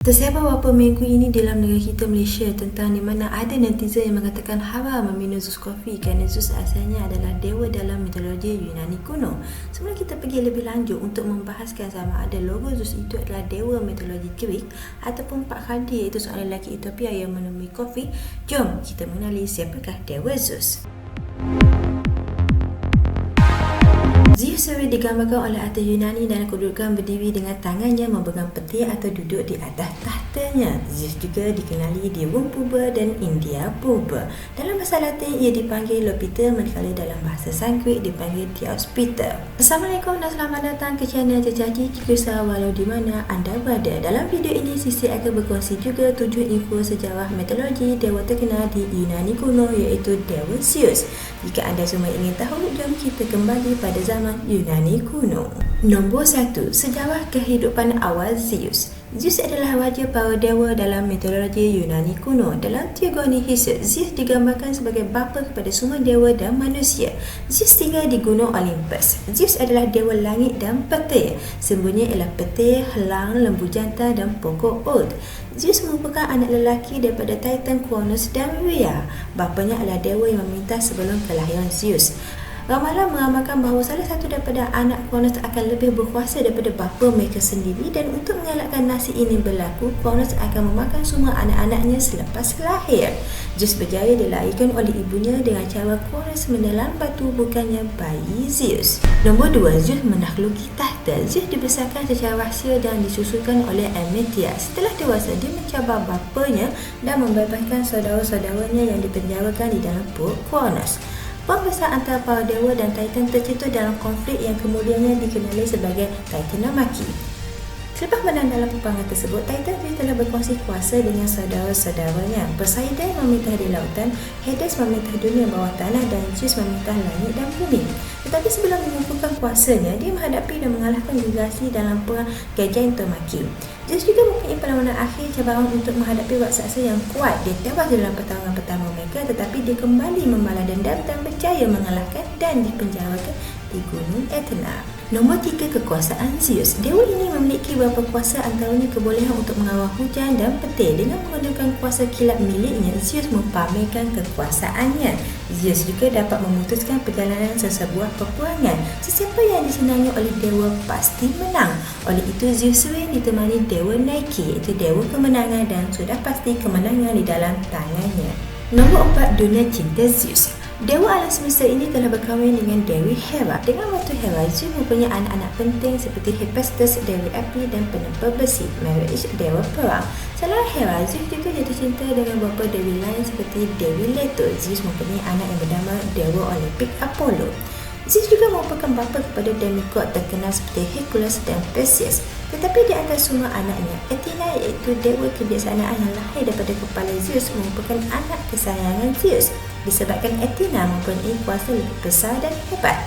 Tersiar beberapa minggu ini dalam negara kita Malaysia tentang di mana ada netizen yang mengatakan haram meminum Zeus Coffee kerana Zeus asalnya adalah dewa dalam mitologi Yunani kuno. Sebelum kita pergi lebih lanjut untuk membahaskan sama ada logo Zeus itu adalah dewa mitologi Greek ataupun Pak Khaldi, iaitu seorang lelaki Ethiopia yang menemui kopi, jom kita mengenali siapakah dewa Zeus. Zeus sering digambarkan oleh artis Yunani dalam kedudukan berdiri dengan tangannya memegang peti atau duduk di atas tahtanya. Zeus juga dikenali di Rom Purba dan India Purba. Dalam bahasa Latin ia dipanggil Lopiter, manakala dalam bahasa Sanskrit dipanggil Theospiter. Assalamualaikum dan selamat datang ke channel Jejaki Kisah walau di mana anda berada. Dalam video ini Sisi akan berkongsi juga 7 info sejarah mitologi dewa terkenal di Yunani kuno, iaitu dewa Zeus. Jika anda semua ingin tahu, jom kita kembali pada zaman Yunani kuno. Nombor 1. Sejarah kehidupan awal Zeus. Zeus adalah raja para dewa dalam mitologi Yunani kuno. Dalam teogoni Hesiod, Zeus digambarkan sebagai bapa kepada semua dewa dan manusia. Zeus tinggal di gunung Olympus. Zeus adalah dewa langit dan petir. Sembuhnya ialah petir, helang, lembu jantan dan pokok oud. Zeus merupakan anak lelaki daripada Titan Cronus dan Rhea. Bapanya adalah dewa yang meminta sebelum kelahiran Zeus. Ramalan mengamalkan bahawa salah satu daripada anak Cronus akan lebih berkuasa daripada bapa mereka sendiri, dan untuk mengelakkan nasib ini berlaku, Cronus akan memakan semua anak-anaknya selepas lahir. Zeus berjaya dilahirkan oleh ibunya dengan cara Cronus menelan batu bukannya bayi Zeus. Nombor 2. Zeus menaklukki tahta. Zeus dibesarkan secara rahsia dan disusukan oleh Ametia. Setelah dewasa, dia mencabar bapanya dan membebaskan saudara-saudaranya yang dipenjarakan di dalam perut Cronus. Perang besar antara para dewa dan Titan tercetus dalam konflik yang kemudiannya dikenali sebagai Titanomachy. Selepas menang dalam peperangan tersebut, Titan telah berkongsi kuasa dengan saudara-saudaranya. Poseidon memerintah di lautan, Hades memerintah dunia bawah tanah dan Zeus memerintah langit dan bumi. Tetapi sebelum mengukuhkan kuasanya, dia menghadapi dan mengalahkan generasi dalam perang Gigantomachy. Zeus juga mempunyai perlawanan akhir cabaran untuk menghadapi raksasa yang kuat. Dia tewas dalam pertarungan pertama mereka, tetapi dia kembali membalas dendam dan berjaya mengalahkan dan dipenjarakan di Gunung Athena. Nombor 3. Kekuasaan Zeus. Dewa ini memiliki beberapa kuasa, antaranya kebolehan untuk mengawal hujan dan petir. Dengan menggunakan kuasa kilat miliknya, Zeus mempamerkan kekuasaannya. Zeus juga dapat memutuskan perjalanan sesebuah peperangan. Sesiapa yang disenangi oleh dewa pasti menang. Oleh itu, Zeus sering ditemani dewa Nike, iaitu dewa kemenangan, dan sudah pasti kemenangan di dalam tangannya. Nombor 4. Dunia cinta Zeus. Dewa alam semesta ini telah berkahwin dengan Dewi Hera. Dengan waktu Hera, Zeus mempunyai anak-anak penting seperti Hephaestus, Dewi Api, dan penempel besi, Meres, dewa perang. Selain Hera, Zeus juga jatuh cinta dengan beberapa dewi lain seperti Dewi Leto. Zeus mempunyai anak yang bernama Dewa Olimpik Apollo. Zeus juga merupakan bapa kepada demigod terkenal seperti Hercules dan Perseus. Tetapi di antara semua anaknya, Athena, iaitu dewa kebijaksanaan yang lahir daripada kepala Zeus, merupakan anak kesayangan Zeus. Disebabkan Athena mempunyai kuasa lebih besar dan hebat,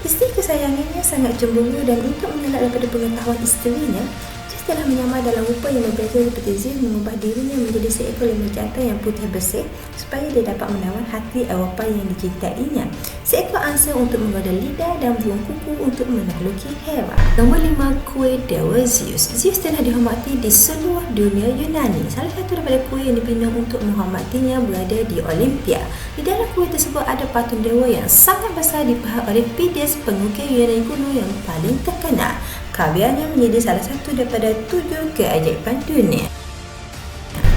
isteri kesayangannya sangat cemburu, dan untuk mengelak daripada pengetahuan isterinya, Zeus telah menyamar dalam rupa yang berbeza seperti Zeus mengubah dirinya menjadi seekor lembu jantan yang putih bersih supaya dia dapat menawan hati Eropa yang dicintainya, seekor angsa untuk menggoda lidah, dan buang kuku untuk menakluki Hera. Nombor 5. Kuil Dewa Zeus. Zeus telah dihormati di seluruh dunia Yunani. Salah satu daripada kuil yang dibina untuk menghormatinya berada di Olympia. Di dalam kuil tersebut ada patung dewa yang sangat besar dipahak oleh Phidias, pengukir Yunani kuno yang paling terkenal. Karyanya menjadi salah satu daripada 7 keajaiban dunia.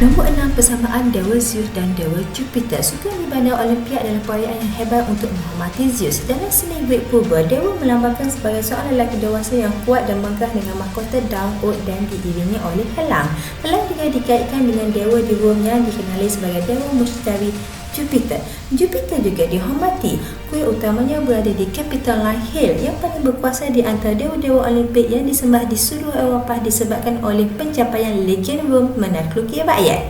Nombor 6. Persamaan Dewa Zeus dan Dewa Jupiter. Sukan di bandar Olympia adalah perayaan yang hebat untuk menghormati Zeus. Dalam seni Greek Purba, dewa melambangkan sebagai seorang lelaki dewasa yang kuat dan megah dengan mahkota daun oud dan diiringi oleh helang. Helang juga dikaitkan dengan dewa di Rom yang dikenali sebagai dewa musytari Jupiter. Jupiter juga dihormati. Kuil utamanya berada di Capitoline Hill yang paling berkuasa di antara dewa-dewa Olimpik yang disembah di seluruh Eropah disebabkan oleh pencapaian legend Rom menaklukki rakyat.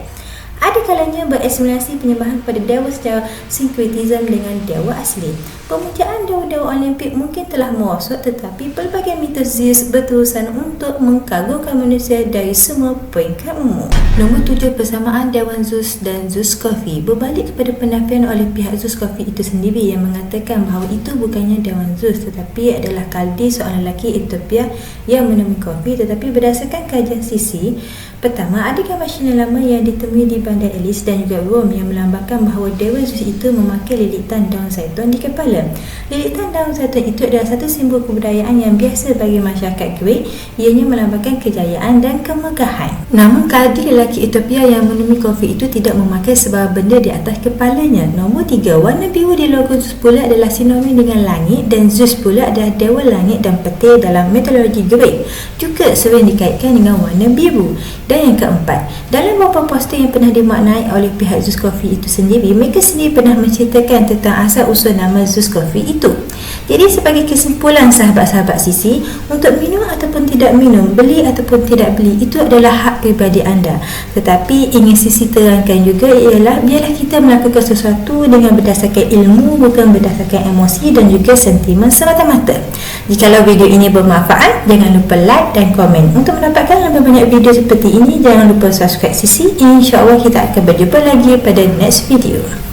Ada kalanya bereksplanasi penyembahan kepada dewa secara sinkretisme dengan dewa asli. Pemujaan dewa-dewa Olimpik mungkin telah merosot, tetapi pelbagai mitos Zeus berterusan untuk mengagumkan manusia dari semua peringkat umur. Nombor 7. Persamaan Dewan Zeus dan Zeus Coffee. Berbalik kepada penafian oleh pihak Zeus Coffee itu sendiri yang mengatakan bahawa itu bukannya Dewan Zeus tetapi adalah Khaldi, seorang lelaki Ethiopia yang menemui kopi. Tetapi berdasarkan kajian Sisi, Pertama, ada gambar Chanel lama yang ditemui di bandar Elis dan juga Rome yang melambangkan bahawa Dewa Zeus itu memakai lilitan daun zaitun di kepala. Lilitan daun zaitun itu adalah satu simbol kebudayaan yang biasa bagi masyarakat Greek, ianya melambangkan kejayaan dan kemegahan. Namun, kadri lelaki Ethiopia yang menemui kofi itu tidak memakai sebarang benda di atas kepalanya. Nombor 3, warna biru di logo Zeus pula adalah sinonim dengan langit dan Zeus pula adalah dewa langit dan petir dalam mitologi Greek. Juga sering dikaitkan dengan warna biru. Dan yang keempat, dalam beberapa poster yang pernah dimaknai oleh pihak Zeus Coffee itu sendiri, mereka sendiri pernah menceritakan tentang asal-usul nama Zeus Coffee itu. Jadi sebagai kesimpulan sahabat-sahabat Sisi, untuk minum ataupun tidak minum, beli ataupun tidak beli, itu adalah hak pribadi anda. Tetapi ingin Sisi terangkan juga ialah biarlah kita melakukan sesuatu dengan berdasarkan ilmu, bukan berdasarkan emosi dan juga sentimen semata-mata. Jikalau video ini bermanfaat, jangan lupa like dan komen. Untuk mendapatkan lebih banyak video seperti ini, jangan lupa subscribe Sisi. InsyaAllah kita akan berjumpa lagi pada next video.